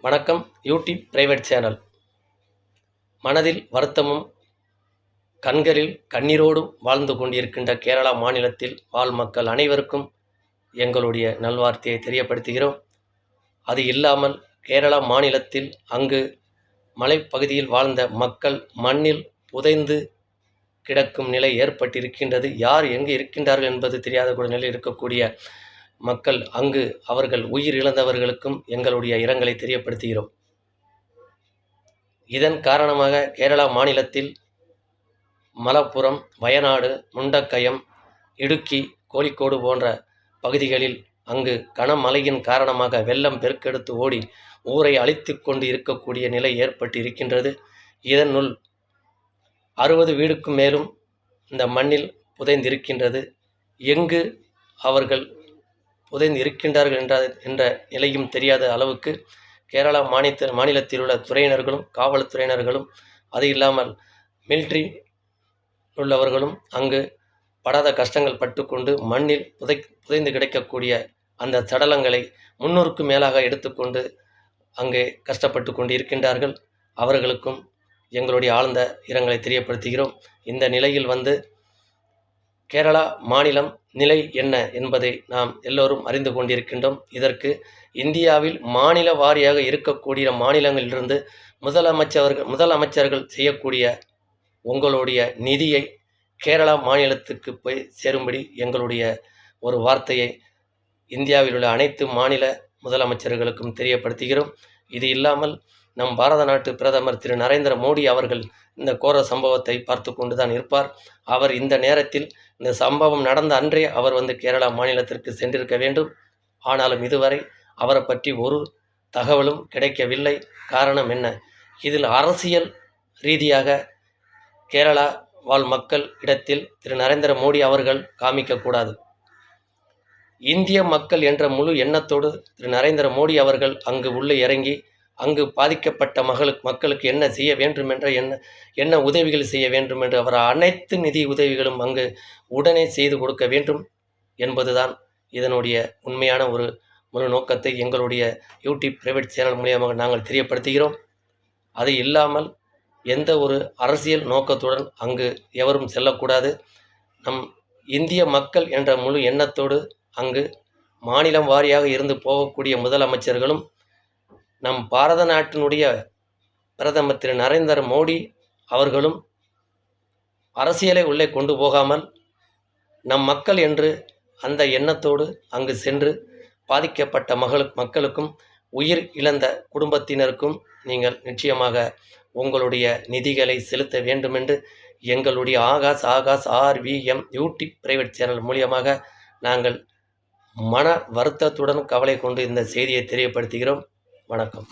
வணக்கம். YouTube private channel. மனதில் வருத்தமும் கண்களில் கண்ணீரோடும் வாழ்ந்து கொண்டிருக்கின்ற கேரளா மாநிலத்தில் வாழ் மக்கள் அனைவருக்கும் எங்களுடைய நல்வார்த்தையை தெரியப்படுத்துகிறோம். அது இல்லாமல் கேரளா மாநிலத்தில் அங்கு மலைப்பகுதியில் வாழ்ந்த மக்கள் மண்ணில் புதைந்து கிடக்கும் நிலை ஏற்பட்டிருக்கின்றது. யார் எங்கு இருக்கின்றார்கள் என்பது தெரியாத கூட நிலையில் இருக்கக்கூடிய மக்கள் அங்கு அவர்கள் உயிர் இழந்தவர்களுக்கும் எங்களுடைய இரங்கலை தெரியப்படுத்துகிறோம். இதன் காரணமாக கேரளா மாநிலத்தில் மலப்புரம், வயநாடு, முண்டக்கயம், இடுக்கி, கோழிக்கோடு போன்ற பகுதிகளில் அங்கு கனமழையின் காரணமாக வெள்ளம் பெருக்கெடுத்து ஓடி ஊரை அழித்து கொண்டு இருக்கக்கூடிய நிலை ஏற்பட்டு இருக்கின்றது. இதனுள் 60 வீடுக்கும் மேலும் இந்த மண்ணில் புதைந்திருக்கின்றது. எங்கு அவர்கள் புதைந்து இருக்கின்றார்கள் என்ற நிலையும் தெரியாத அளவுக்கு கேரளா மாநிலத்தில் உள்ள துறையினர்களும் காவல்துறையினர்களும் அது இல்லாமல் மிலிட்ரி உள்ளவர்களும் அங்கு படாத கஷ்டங்கள் பட்டுக்கொண்டு மண்ணில் புதைந்து கிடைக்கக்கூடிய அந்த சடலங்களை 300க்கும் மேலாக எடுத்துக்கொண்டு அங்கே கஷ்டப்பட்டு கொண்டு இருக்கின்றார்கள். அவர்களுக்கும் எங்களுடைய ஆழ்ந்த இரங்கலை தெரியப்படுத்துகிறோம். இந்த நிலையில் கேரளா மாநிலம் நிலை என்ன என்பதை நாம் எல்லோரும் அறிந்து கொண்டிருக்கின்றோம். இந்தியாவில் மாநில வாரியாக இருக்கக்கூடிய மாநிலங்களிலிருந்து முதலமைச்சர்கள் செய்யக்கூடிய உங்களுடைய நிதியை கேரளா மாநிலத்துக்கு போய் சேரும்படி எங்களுடைய ஒரு வார்த்தையை இந்தியாவில் உள்ள அனைத்து மாநில முதலமைச்சர்களுக்கும் தெரியப்படுத்துகிறோம். இது இல்லாமல் நம் பாரத நாட்டு பிரதமர் திரு நரேந்திர மோடி அவர்கள் இந்த கோர சம்பவத்தை பார்த்து கொண்டு தான் இருப்பார். அவர் இந்த நேரத்தில் இந்த சம்பவம் நடந்த அன்றே அவர் கேரளா மாநிலத்திற்கு சென்றிருக்க வேண்டும். ஆனாலும் இதுவரை அவரை பற்றி ஒரு தகவலும் கிடைக்கவில்லை. காரணம் என்ன? இதில் அரசியல் ரீதியாக கேரளா வாழ் மக்கள் இடத்தில் திரு நரேந்திர மோடி அவர்கள் காமிக்கக்கூடாது. இந்திய மக்கள் என்ற முழு எண்ணத்தோடு திரு நரேந்திர மோடி அவர்கள் அங்கு உள்ளே இறங்கி அங்கு பாதிக்கப்பட்ட மக்களுக்கு என்ன செய்ய வேண்டும் என்ற என்ன உதவிகள் செய்ய வேண்டும் என்று அவர் அனைத்து நிதி உதவிகளும் அங்கு உடனே செய்து கொடுக்க வேண்டும் என்பதுதான் இதனுடைய உண்மையான ஒரு முழு நோக்கத்தை எங்களுடைய யூடியூப் பிரைவேட் சேனல் மூலியமாக நாங்கள் தெரியப்படுத்துகிறோம். அது இல்லாமல் எந்த ஒரு அரசியல் நோக்கத்துடன் அங்கு எவரும் செல்லக்கூடாது. நம் இந்திய மக்கள் என்ற முழு எண்ணத்தோடு அங்கு மாநிலம் வாரியாக இருந்து போகக்கூடிய முதலமைச்சர்களும் நம் பாரத நாட்டினுடைய பிரதமர் திரு நரேந்திர மோடி அவர்களும் அரசியலை உள்ளே கொண்டு போகாமல் நம் மக்கள் என்று அந்த எண்ணத்தோடு அங்கு சென்று பாதிக்கப்பட்ட மக்களுக்கும் உயிர் இழந்த குடும்பத்தினருக்கும் நீங்கள் நிச்சயமாக உங்களுடைய நிதிகளை செலுத்த வேண்டுமென்று எங்களுடைய Akash RVM YouTube private channel மூலியமாக நாங்கள் மன வருத்தத்துடன் கவலை கொண்டு இந்த செய்தியை தெரியப்படுத்துகிறோம். வணக்கம்.